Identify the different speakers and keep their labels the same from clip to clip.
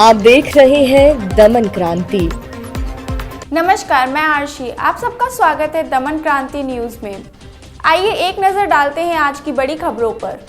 Speaker 1: आप देख रहे हैं दमन क्रांति।
Speaker 2: नमस्कार, मैं आरशी। आप सबका स्वागत है दमन क्रांति न्यूज में। आइए एक नजर डालते हैं आज की बड़ी खबरों पर।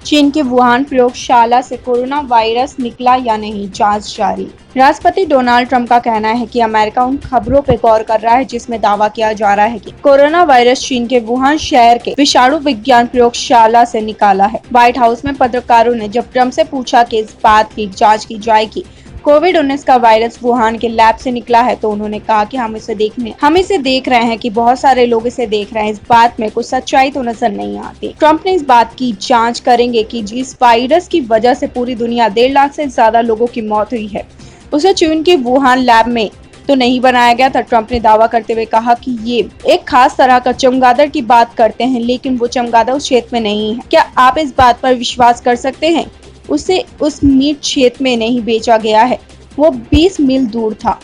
Speaker 3: चीन के वुहान प्रयोगशाला से कोरोना वायरस निकला या नहीं, जांच जारी। राष्ट्रपति डोनाल्ड ट्रंप का कहना है कि अमेरिका उन खबरों पर गौर कर रहा है जिसमें दावा किया जा रहा है कि कोरोना वायरस चीन के वुहान शहर के विषाणु विज्ञान प्रयोगशाला से निकाला है। व्हाइट हाउस में पत्रकारों ने जब ट्रंप से पूछा कि इस बात की जाँच की जाएगी कोविड-19 का वायरस वुहान के लैब से निकला है, तो उन्होंने कहा कि हम इसे देख रहे हैं कि बहुत सारे लोग इसे देख रहे हैं। इस बात में कुछ सच्चाई तो नजर नहीं आती। ट्रंप ने इस बात की जांच करेंगे कि जिस वायरस की वजह से पूरी दुनिया 1.5 लाख से ज्यादा लोगों की मौत हुई है, उसे चीन के वुहान लैब में तो नहीं बनाया गया था। ट्रंप ने दावा करते हुए कहा कि ये एक खास तरह का चमगादड़ की बात करते हैं, लेकिन वो चमगादड़ उस क्षेत्र में नहीं है। क्या आप इस बात पर विश्वास कर सकते हैं? उसे उस मीट क्षेत्र में नहीं बेचा गया है, वो 20 मील दूर था।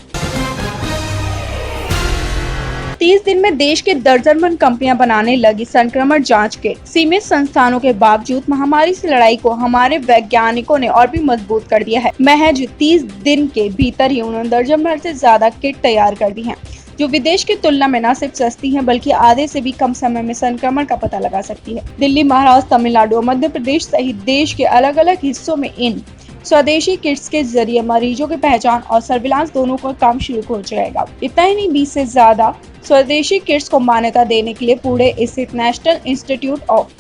Speaker 3: 30 दिन में देश के दर्जन कंपनियां बनाने लगी संक्रमण जांच किट। सीमित संस्थानों के बावजूद महामारी से लड़ाई को हमारे वैज्ञानिकों ने और भी मजबूत कर दिया है। महज 30 दिन के भीतर ही उन्होंने दर्जन भर से ज्यादा किट तैयार कर दी हैं, जो विदेश की तुलना में न सिर्फ सस्ती हैं बल्कि आधे से भी कम समय में संक्रमण का पता लगा सकती है। दिल्ली, महाराष्ट्र, तमिलनाडु और मध्य प्रदेश सहित देश के अलग अलग हिस्सों में इन स्वदेशी किट्स के जरिए मरीजों की पहचान और सर्विलांस दोनों का काम शुरू हो जाएगा। इतना ही नहीं, 20 से ज्यादा स्वदेशी किट्स को मान्यता देने के लिए पुणे स्थित नेशनल इंस्टीट्यूट ऑफ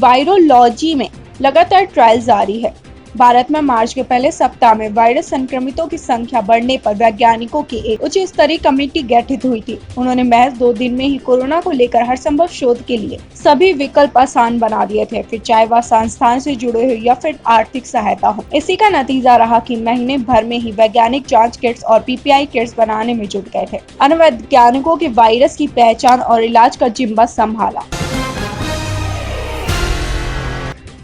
Speaker 3: वायरोलॉजी में लगातार ट्रायल जारी है। भारत में मार्च के पहले सप्ताह में वायरस संक्रमितों की संख्या बढ़ने पर वैज्ञानिकों की एक उच्च स्तरीय कमेटी गठित हुई थी। उन्होंने महज 2 दिन में ही कोरोना को लेकर हर संभव शोध के लिए सभी विकल्प आसान बना दिए थे, फिर चाहे वह संस्थान से जुड़े हो या फिर आर्थिक सहायता हो। इसी का नतीजा रहा कि महीने भर में ही वैज्ञानिक जांच किट्स और पीपीआई किट्स बनाने में जुट गए थे। अन्य वैज्ञानिकों के वायरस की पहचान और इलाज का जिम्मा संभाला।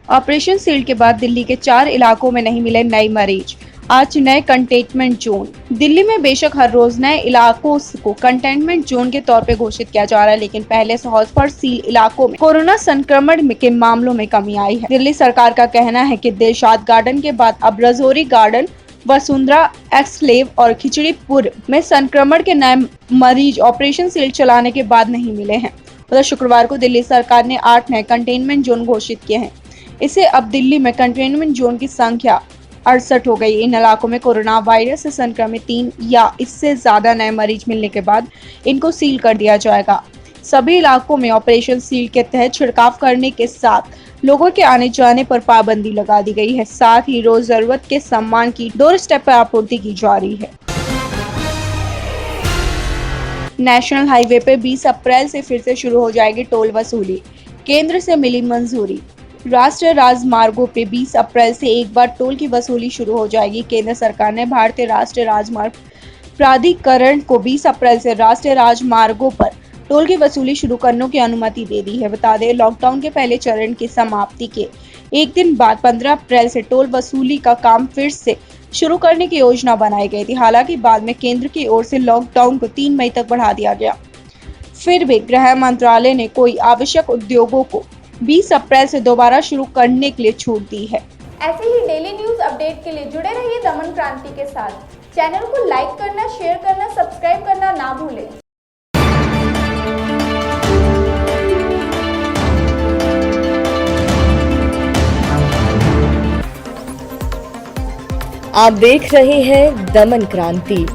Speaker 3: ऑपरेशन सील्ड के बाद दिल्ली के 4 इलाकों में नहीं मिले नए मरीज। आज नए कंटेनमेंट जोन। दिल्ली में बेशक हर रोज नए इलाकों को कंटेनमेंट जोन के तौर पे घोषित किया जा रहा है, लेकिन पहले से हॉटस्पॉट सील इलाकों में कोरोना संक्रमण के मामलों में कमी आई है। दिल्ली सरकार का कहना है कि दिलशाद गार्डन के बाद अब रजौरी गार्डन, वसुंधरा एक्सक्लेव और खिचड़ीपुर में संक्रमण के नए मरीज ऑपरेशन सील्ड चलाने के बाद नहीं मिले हैं। उधर शुक्रवार को दिल्ली सरकार ने 8 नए कंटेनमेंट जोन घोषित किए हैं। इससे अब दिल्ली में कंटेनमेंट जोन की संख्या 68 हो गई। इन इलाकों में कोरोना वायरस से संक्रमित 3 या इससे ज्यादा नए मरीज मिलने के बाद इनको सील कर दिया जाएगा। सभी इलाकों में ऑपरेशन सील के तहत छिड़काव करने के साथ लोगों के आने जाने पर पाबंदी लगा दी गई है। साथ ही रोज जरूरत के सामान की डोर स्टेप पर आपूर्ति की जा रही है। नेशनल हाईवे पे 20 अप्रैल से फिर से शुरू हो जाएगी टोल वसूली। केंद्र से मिली मंजूरी। राष्ट्रीय राजमार्गों पे 20 अप्रैल से एक बार टोल की वसूली शुरू हो जाएगी। केंद्र सरकार ने भारतीय राष्ट्रीय राजमार्ग प्राधिकरण को 20 अप्रैल से राष्ट्रीय राजमार्गों पर टोल की वसूली शुरू करने की अनुमति दे दी है। बता दें, लॉकडाउन के पहले चरण की समाप्ति के एक दिन बाद 15 अप्रैल से टोल वसूली का काम फिर से शुरू करने की योजना बनाई गई थी। हालांकि बाद में केंद्र की ओर से लॉकडाउन को 3 मई तक बढ़ा दिया गया। फिर भी गृह मंत्रालय ने कोई आवश्यक उद्योगों को 20 अप्रैल से दोबारा शुरू करने के लिए छूट दी है।
Speaker 2: ऐसे ही डेली न्यूज अपडेट के लिए जुड़े रहिए दमन क्रांति के साथ। चैनल को लाइक करना, शेयर करना, सब्सक्राइब करना ना भूलें।
Speaker 1: आप देख रहे हैं दमन क्रांति।